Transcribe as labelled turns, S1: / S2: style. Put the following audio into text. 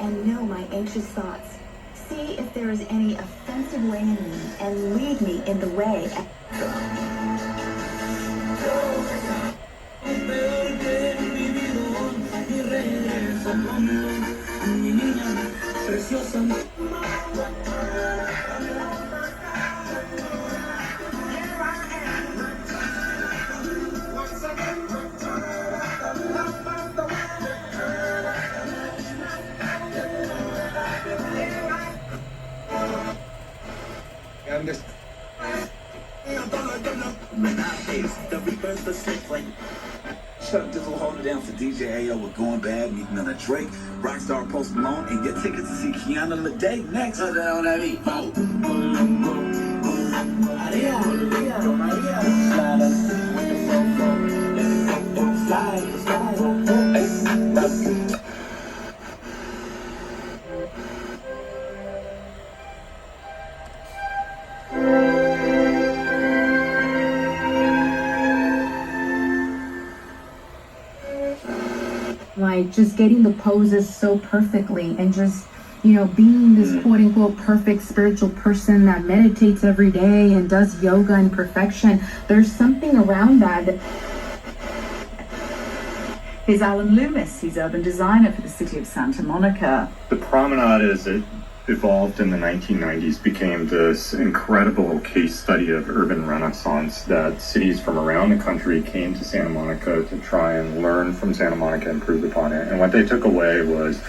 S1: and know my anxious thoughts. See if there is any offensive way in me and lead me in the way.
S2: Chuck Dizzle hold it down for DJ AO with Going Bad, Meek Miller, Drake, Rockstar, Post Malone, and get tickets to see Kiana Lede next.
S3: Like just getting the poses so perfectly and just, being this quote unquote perfect spiritual person that meditates every day and does yoga in perfection. There's something around that.
S4: Here's Alan Loomis. He's urban designer for the city of Santa Monica.
S5: The promenade, as it evolved in the 1990s, became this incredible case study of urban renaissance that cities from around the country came to Santa Monica to try and learn from Santa Monica, improve upon it. And what they took away was